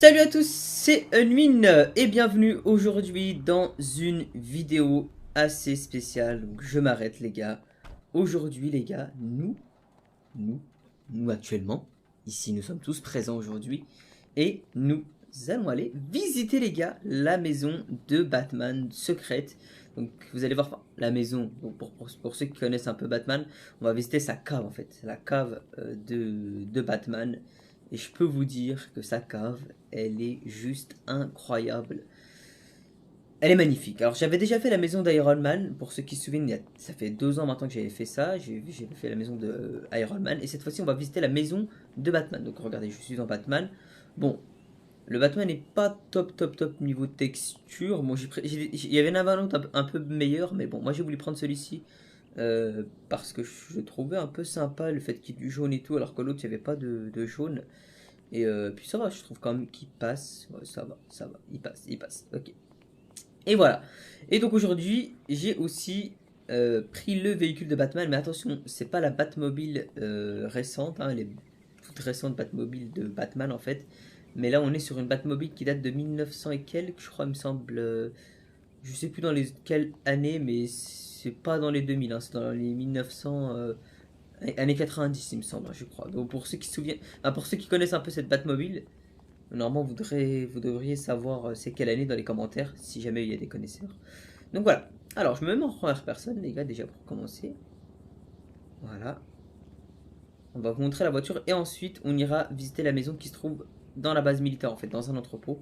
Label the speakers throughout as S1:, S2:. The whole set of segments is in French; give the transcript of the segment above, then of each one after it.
S1: Salut à tous, c'est Unwin et bienvenue aujourd'hui dans une vidéo assez spéciale. Donc je m'arrête les gars. Aujourd'hui les gars, nous, nous actuellement, ici nous sommes tous présents aujourd'hui et nous allons aller visiter les gars la maison de Batman secrète. Donc vous allez voir la maison, donc pour ceux qui connaissent un peu Batman, on va visiter sa cave en fait, la cave de Batman. Et je peux vous dire que sa cave, elle est juste incroyable. Elle est magnifique. Alors j'avais déjà fait la maison d'Iron Man, pour ceux qui se souviennent, ça fait 2 ans maintenant que j'avais fait ça, j'ai fait la maison de Iron Man, et cette fois-ci on va visiter la maison de Batman. Donc regardez, je suis dans Batman. Bon, le Batman n'est pas top niveau texture. Bon, il y avait un autre un peu meilleur, mais bon, moi j'ai voulu prendre celui-ci parce que je trouvais un peu sympa le fait qu'il y ait du jaune et tout, alors que l'autre il n'y avait pas de jaune. Et puis ça va, je trouve quand même qu'il passe. Ouais, ça va, il passe. Ok. Et voilà. Et donc aujourd'hui, j'ai aussi pris le véhicule de Batman, mais attention, c'est pas la Batmobile récente, hein, les toutes récentes Batmobiles de Batman en fait. Mais là, on est sur une Batmobile qui date de 1900 et quelques, je crois, il me semble. Je sais plus dans les quelles années, mais c'est pas dans les 2000, hein, c'est dans les 1900. Années 90, il me semble, je crois. Donc pour ceux qui se souviennent, enfin, pour ceux qui connaissent un peu cette Batmobile, normalement vous devriez savoir c'est quelle année dans les commentaires, si jamais il y a des connaisseurs. Donc voilà. Alors je me mets en première personne, les gars, déjà pour commencer. Voilà. On va vous montrer la voiture et ensuite on ira visiter la maison qui se trouve dans la base militaire, en fait, dans un entrepôt.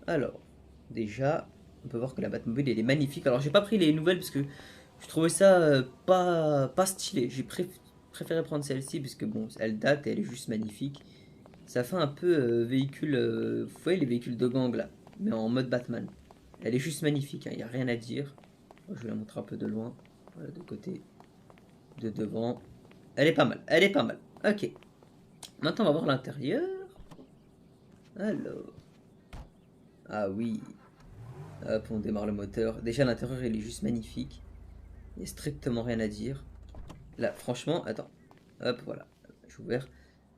S1: Alors, déjà, on peut voir que la Batmobile elle est magnifique. Alors j'ai pas pris les nouvelles parce que je trouvais ça pas stylé. Préféré prendre celle-ci parce que bon, elle date et elle est juste magnifique. Ça fait un peu véhicule, vous voyez les véhicules de gang là, mais en mode Batman. Elle est juste magnifique, il n'y a rien à dire. Je vais la montrer un peu de loin. Voilà, de côté, de devant. Elle est pas mal, elle est pas mal. Ok, maintenant on va voir l'intérieur. Alors, ah oui, hop, on démarre le moteur. Déjà l'intérieur il est juste magnifique. Il n'y a strictement rien à dire. Là, franchement, attends. Hop, voilà, j'ai ouvert.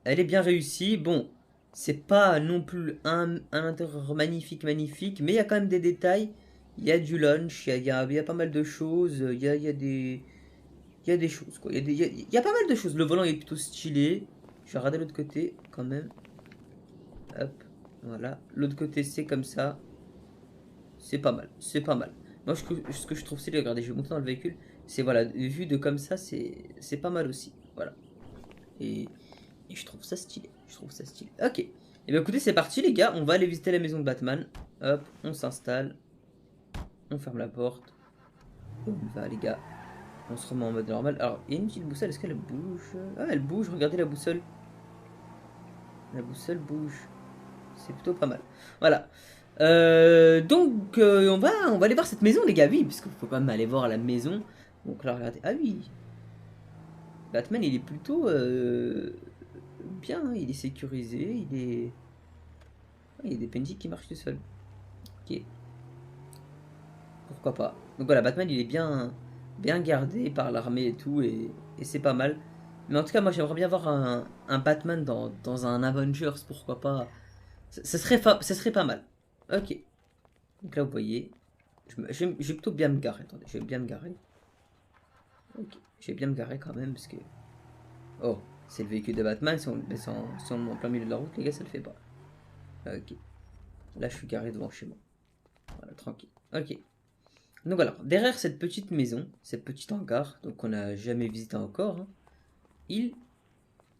S1: Elle est bien réussie. Bon, c'est pas non plus un intérieur magnifique, mais il y a quand même des détails. Il y a du lunch, il y a pas mal de choses. Il y a des choses, quoi. Il y a pas mal de choses. Le volant est plutôt stylé. Je vais regarder l'autre côté, quand même. Hop, voilà. L'autre côté, c'est comme ça. C'est pas mal, c'est pas mal. Moi, ce que je trouve stylé, regardez, je vais monter dans le véhicule. C'est, voilà, vu de comme ça, c'est pas mal aussi. Voilà. Et Et je trouve ça stylé. Je trouve ça stylé. Ok. Et bien écoutez, c'est parti les gars. On va aller visiter la maison de Batman. Hop, on s'installe. On ferme la porte. Et on y va les gars. On se remet en mode normal. Alors, il y a une petite boussole. Est-ce qu'elle bouge? Ah, elle bouge. Regardez la boussole. La boussole bouge. C'est plutôt pas mal. Voilà. Donc, on va aller voir cette maison les gars. Oui, parce qu'il faut quand même aller voir la maison. Donc là, regardez. Ah oui. Batman, il est plutôt bien. Hein. Il est sécurisé. Il y a des PNJ qui marchent tout seul. Ok, pourquoi pas. Donc voilà, Batman il est bien gardé par l'armée et tout, et c'est pas mal. Mais en tout cas, moi j'aimerais bien voir un Batman dans un Avengers, pourquoi pas. Ce serait pas mal. Ok, donc là vous voyez, je vais plutôt bien me garer. Attendez, je vais bien me garer. Ok, je vais bien me garer quand même, parce que. Oh, c'est le véhicule de Batman, si on le met en plein milieu de la route, les gars, ça le fait pas. Ok, là je suis garé devant chez moi. Voilà, tranquille. Ok. Donc voilà, derrière cette petite maison, cette petite hangar, donc qu'on n'a jamais visité encore, hein, il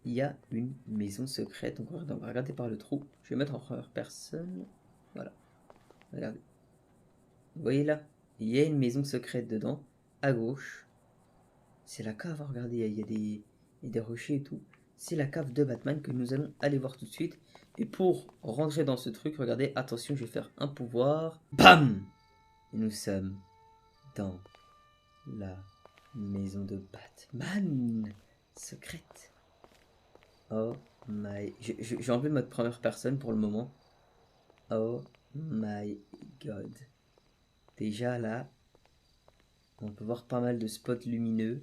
S1: y a une maison secrète. Donc on va regarder par le trou. Je vais mettre en première personne. Voilà, regardez. Vous voyez là, il y a une maison secrète dedans, à gauche. C'est la cave, hein, regardez, il y a des rochers et tout. C'est la cave de Batman que nous allons aller voir tout de suite. Et pour rentrer dans ce truc, regardez, attention, je vais faire un pouvoir. BAM! Et nous sommes dans la maison de Batman secrète. Oh my... J'ai enlevé mode première personne pour le moment. Oh my god. Déjà là, on peut voir pas mal de spots lumineux.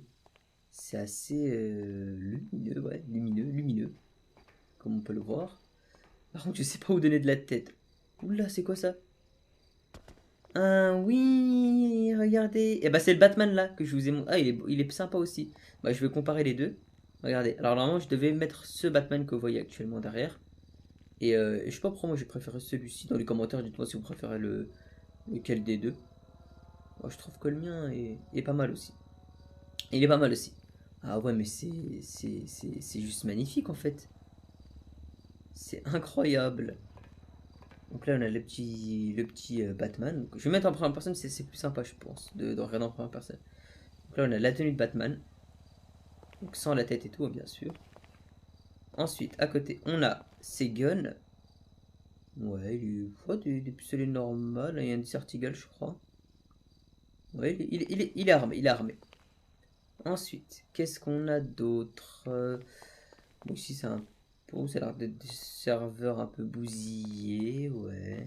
S1: C'est assez lumineux, ouais, lumineux, comme on peut le voir. Par contre, je sais pas où donner de la tête. Oula, c'est quoi ça? Ah oui, regardez. Et bah c'est le Batman là que je vous ai montré. Ah, il est sympa aussi. Bah je vais comparer les deux. Regardez. Alors normalement, je devais mettre ce Batman que vous voyez actuellement derrière. Et je sais pas pourquoi moi j'ai préféré celui-ci. Dans les commentaires, dites-moi si vous préférez lequel des deux. Moi, je trouve que le mien est pas mal aussi. Il est pas mal aussi. Ah ouais, mais c'est juste magnifique en fait. C'est incroyable. Donc là, on a le petit Batman. Donc, je vais mettre en première personne, c'est plus sympa, je pense, de regarder en première personne. Donc là, on a la tenue de Batman. Donc sans la tête et tout, bien sûr. Ensuite, à côté, on a ses guns. Ouais, des pistolets normaux. Il y a un Desert Eagle, je crois. Ouais, il est armé, il est armé. Ensuite, qu'est-ce qu'on a d'autre? Bon, ici, c'est un pot. Ça a l'air d'être des serveurs un peu bousillés. Ouais.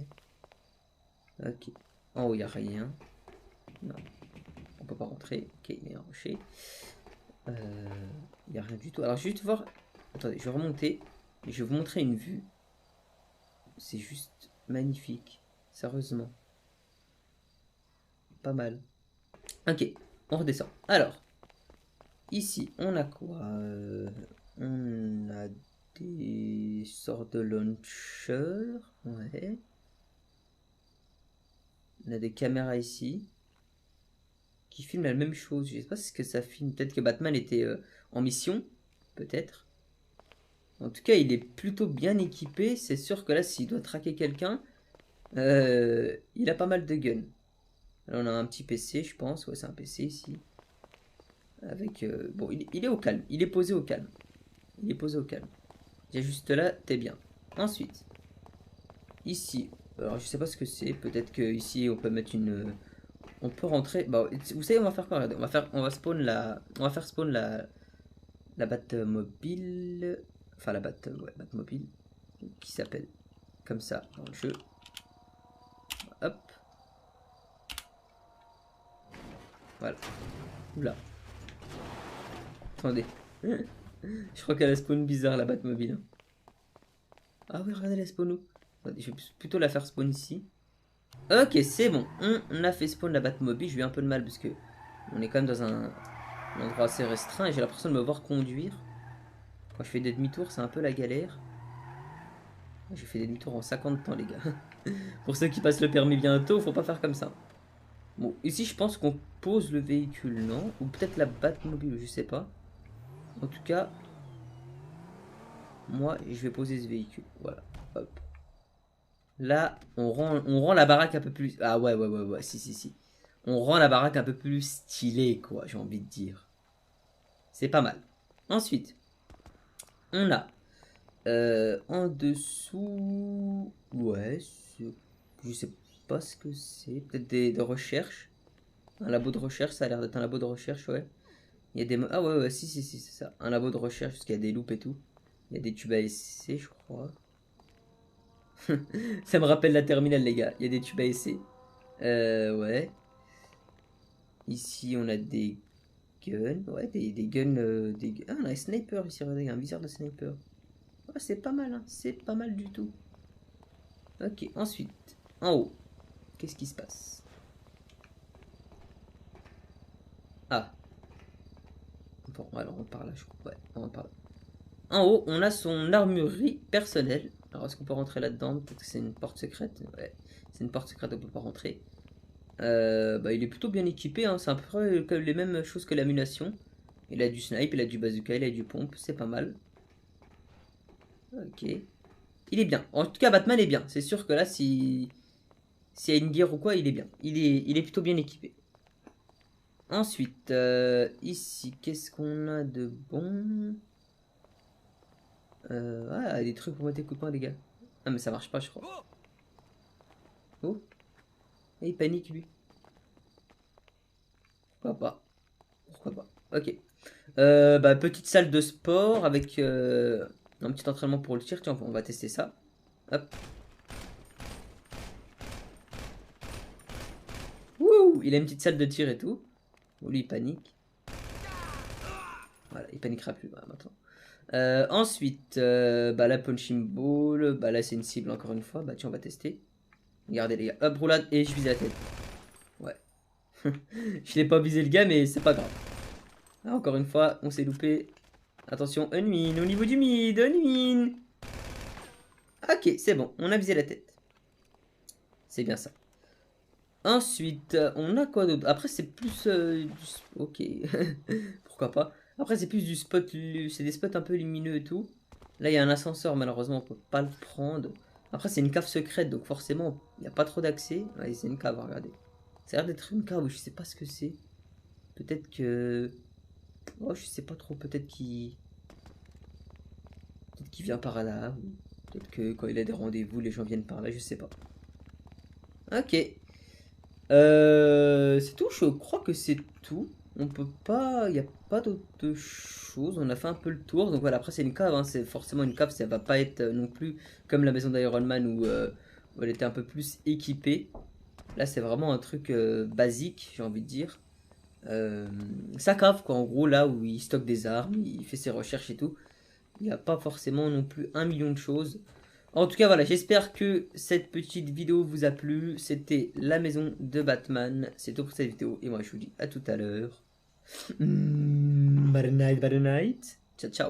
S1: Ok. En haut, il n'y a rien. Non, on peut pas rentrer. Ok, il y a un rocher. Il n'y a rien du tout. Alors, je vais juste voir. Attendez, je vais remonter. Et je vais vous montrer une vue. C'est juste magnifique. Sérieusement. Pas mal. Ok, on redescend. Alors, ici, on a quoi? On a des sortes de launchers. Ouais. On a des caméras ici. Qui filment la même chose. Je sais pas ce que ça filme. Peut-être que Batman était en mission. Peut-être. En tout cas, il est plutôt bien équipé. C'est sûr que là, s'il doit traquer quelqu'un, il a pas mal de guns. Là, on a un petit PC, je pense. Ouais, c'est un PC ici. Avec. Bon, il est au calme. Il est posé au calme. Il est posé au calme. Déjà, juste là, t'es bien. Ensuite, ici. Alors, je sais pas ce que c'est. Peut-être que ici, on peut mettre une. On peut rentrer. Bah, vous savez, on va faire quoi? Regardez, on va spawn la. On va faire spawn la Batmobile. Enfin, la Batmobile. Qui s'appelle comme ça dans le jeu. Hop. Voilà. Oula. Attendez. Je crois qu'elle a spawn bizarre la Batmobile. Ah oui, regardez la spawn où. Attendez, je vais plutôt la faire spawn ici. Ok, c'est bon. On a fait spawn la Batmobile. Je eu un peu de mal parce que on est quand même dans un endroit assez restreint et j'ai l'impression de me voir conduire. Quand je fais des demi-tours, c'est un peu la galère. J'ai fait des demi-tours en 50 temps, les gars. Pour ceux qui passent le permis bientôt, faut pas faire comme ça. Bon, ici, je pense qu'on pose le véhicule, non? Ou peut-être la Batmobile, je sais pas. En tout cas, moi, je vais poser ce véhicule. Voilà. Hop. Là, on rend la baraque un peu plus... Ah ouais, si. On rend la baraque un peu plus stylée, quoi, j'ai envie de dire. C'est pas mal. Ensuite, on a en dessous... Ouais, je sais pas ce que c'est. Peut-être des recherches. Un labo de recherche, ça a l'air d'être un labo de recherche, ouais. Il y a des... Ah ouais, si, c'est ça. Un labo de recherche, parce qu'il y a des loupes et tout. Il y a des tubes à essai, je crois. Ça me rappelle la terminale, les gars. Il y a des tubes à essai. Ouais. Ici, on a des guns. Ouais, des guns. Ah, on a un sniper ici, regardez, un viseur de sniper. Ouais, c'est pas mal, hein. C'est pas mal du tout. Ok, ensuite, en haut. Qu'est-ce qui se passe? Ah. Bon, alors on part là, je crois. Ouais, on part là. En haut, on a son armurerie personnelle. Alors, est-ce qu'on peut rentrer là-dedans? Peut-être que c'est une porte secrète. Ouais, c'est une porte secrète, on peut pas rentrer. Bah, il est plutôt bien équipé, hein. C'est à peu près les mêmes choses que l'ammunition. Il a du snipe, il a du bazooka, il a du pompe, c'est pas mal. Ok. Il est bien. En tout cas, Batman est bien. C'est sûr que là, s'il y a une guerre ou quoi, il est bien. Il est plutôt bien équipé. Ensuite, ici, qu'est-ce qu'on a de bon? Ah, des trucs pour mettre des coups de poing, les gars. Ah, mais ça marche pas, je crois. Oh, et il panique, lui. Pourquoi pas? Pourquoi pas? Ok. Bah, petite salle de sport avec un petit entraînement pour le tir. Tiens, on va tester ça. Hop. Wouh! Il a une petite salle de tir et tout. Bon, lui, il panique. Voilà, il paniquera plus maintenant. Ensuite, bah la punching ball, bah là c'est une cible encore une fois, bah tiens on va tester. Regardez les gars, hop roulade et je vise la tête. Ouais. Je l'ai pas visé le gars mais c'est pas grave. Ah, encore une fois, on s'est loupé. Attention, unwin, au niveau du mid, unwin. Ok, c'est bon, on a visé la tête. C'est bien ça. Ensuite, on a quoi d'autre? Après, c'est plus ok, pourquoi pas. Après, c'est plus du spot, c'est des spots un peu lumineux et tout. Là, il y a un ascenseur, malheureusement, on peut pas le prendre. Après, c'est une cave secrète, donc forcément, il n'y a pas trop d'accès. Ouais, c'est une cave, regardez. Ça a l'air d'être une cave, je sais pas ce que c'est. Peut-être que... Oh, je sais pas trop, peut-être qu'il... Peut-être qu'il vient par là, ou peut-être que quand il a des rendez-vous, les gens viennent par là, je sais pas. Ok. C'est tout, je crois que c'est tout. On peut pas, il n'y a pas d'autre chose. On a fait un peu le tour. Donc voilà, après c'est une cave, hein, c'est forcément une cave, ça va pas être non plus comme la maison d'Iron Man où elle était un peu plus équipée. Là c'est vraiment un truc basique, j'ai envie de dire. Sa cave quoi, en gros là où il stocke des armes, il fait ses recherches et tout. Il n'y a pas forcément non plus 1 million de choses. En tout cas, voilà, j'espère que cette petite vidéo vous a plu. C'était la maison de Batman. C'est tout pour cette vidéo. Et moi, je vous dis à tout à l'heure. Bad night, bad night. Ciao, ciao.